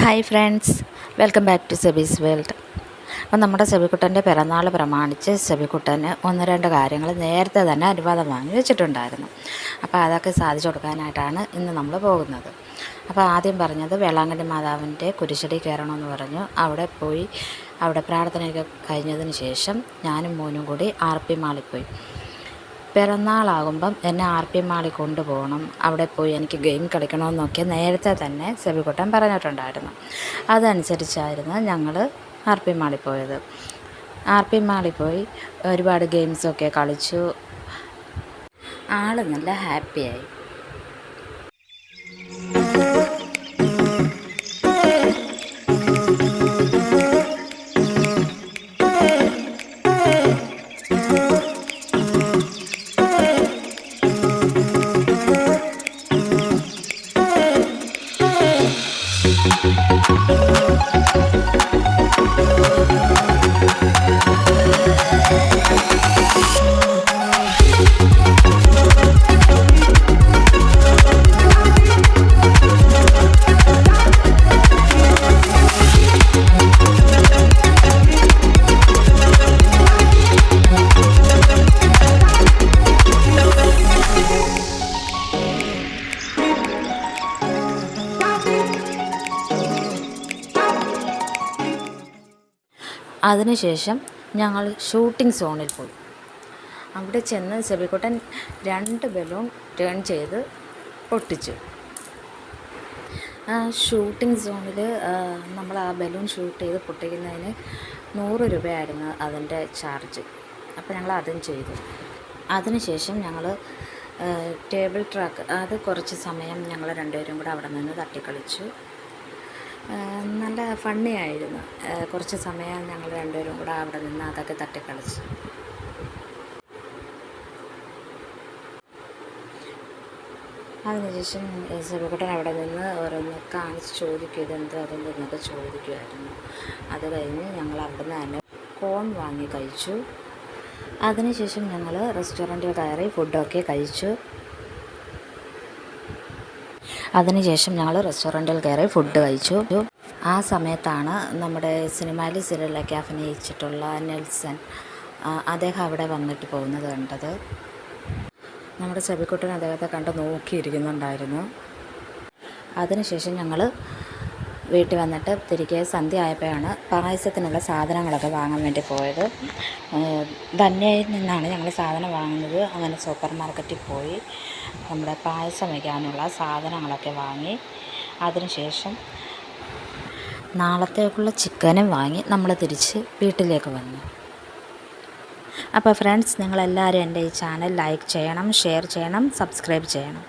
Hi friends, welcome back to Sebi's world. അപ്പം നമ്മുടെ സെബിക്കുട്ടൻ്റെ പിറന്നാൾ പ്രമാണിച്ച് സെബിക്കുട്ടന് 1-2 കാര്യങ്ങൾ നേരത്തെ തന്നെ അനുവാദം വാങ്ങി വെച്ചിട്ടുണ്ടായിരുന്നു. അപ്പോൾ അതൊക്കെ സാധിച്ചു കൊടുക്കാനായിട്ടാണ് ഇന്ന് നമ്മൾ പോകുന്നത്. അപ്പോൾ ആദ്യം പറഞ്ഞത് വേളാങ്കണ്ണി മാതാവിൻ്റെ കുരിശടി കയറണമെന്ന് പറഞ്ഞു. അവിടെ പോയി അവിടെ പ്രാർത്ഥനയൊക്കെ കഴിഞ്ഞതിന് ശേഷം ഞാനും മോനും കൂടി RP മാളിൽ പോയി. പിറന്നാളാകുമ്പം എന്നെ RP മാളിൽ കൊണ്ടുപോകണം, അവിടെ പോയി എനിക്ക് ഗെയിം കളിക്കണമെന്നൊക്കെ നേരത്തെ തന്നെ സെബിക്കുട്ടൻ പറഞ്ഞിട്ടുണ്ടായിരുന്നു. അതനുസരിച്ചായിരുന്നു ഞങ്ങൾ RP മാളിൽ പോയത്. RP മാളിൽ പോയി ഒരുപാട് ഗെയിംസൊക്കെ കളിച്ചു. ആൾ നല്ല ഹാപ്പിയായി. അതിനുശേഷം ഞങ്ങൾ ഷൂട്ടിംഗ് സോണിൽ പോയി. അവിടെ ചെന്ന് സെബിക്കുട്ടൻ 2 ബലൂൺ ടേൺ ചെയ്ത് പൊട്ടിച്ചു. ഷൂട്ടിംഗ് സോണിൽ നമ്മൾ ആ ബലൂൺ ഷൂട്ട് ചെയ്ത് പൊട്ടിക്കുന്നതിന് 100 രൂപയായിരുന്നു അതിൻ്റെ ചാർജ്. അപ്പോൾ ഞങ്ങൾ അതും ചെയ്തു. അതിനുശേഷം ഞങ്ങൾ ടേബിൾ ട്രാക്ക്, അത് കുറച്ച് സമയം ഞങ്ങൾ 2 പേരും കൂടെ അവിടെ നിന്ന് തട്ടിക്കളിച്ചു. നല്ല ഫണ്ണി ആയിരുന്നു. കുറച്ച് സമയം ഞങ്ങൾ 2 പേരും കൂടെ അവിടെ നിന്ന് അതൊക്കെ തട്ടിക്കളിച്ചു. അതിനുശേഷം സെബിക്കുട്ടൻ അവിടെ നിന്ന് ഓരോന്ന് കാണിച്ച് ചോദിക്കും, ഇതെന്തോ അതെന്തെന്നൊക്കെ ചോദിക്കുമായിരുന്നു. അത് കഴിഞ്ഞ് ഞങ്ങൾ അവിടെ നിന്ന് തന്നെ കോൺ വാങ്ങി കഴിച്ചു. അതിനുശേഷം ഞങ്ങൾ റെസ്റ്റോറൻറ്റിൽ കയറി ഫുഡൊക്കെ കഴിച്ചു. ഫുഡ് കഴിച്ചു. ആ സമയത്താണ് നമ്മുടെ സിനിമയിൽ സീരിയലൊക്കെ അഭിനയിച്ചിട്ടുള്ള നെൽസൺ, അദ്ദേഹം അവിടെ വന്നിട്ട് പോകുന്നത് കണ്ടത്. നമ്മുടെ സെബിക്കുട്ടൻ അദ്ദേഹത്തെ കണ്ട് നോക്കിയിരിക്കുന്നുണ്ടായിരുന്നു. അതിനുശേഷം ഞങ്ങൾ വീട്ടിൽ വന്നിട്ട് തിരികെ സന്ധ്യ ആയപ്പോഴാണ് പായസത്തിനുള്ള സാധനങ്ങളൊക്കെ വാങ്ങാൻ വേണ്ടി പോയത്. ധന്യയിൽ നിന്നാണ് ഞങ്ങൾ സാധനം വാങ്ങുന്നത്. അങ്ങനെ സൂപ്പർ മാർക്കറ്റിൽ പോയി നമ്മുടെ പായസം വയ്ക്കാനുള്ള സാധനങ്ങളൊക്കെ വാങ്ങി. അതിനുശേഷം നാളത്തേക്കുള്ള ചിക്കനും വാങ്ങി നമ്മൾ തിരിച്ച് വീട്ടിലേക്ക് വന്നു. അപ്പോൾ ഫ്രണ്ട്സ്, നിങ്ങളെല്ലാവരും എൻ്റെ ഈ ചാനൽ ലൈക്ക് ചെയ്യണം, ഷെയർ ചെയ്യണം, സബ്സ്ക്രൈബ് ചെയ്യണം.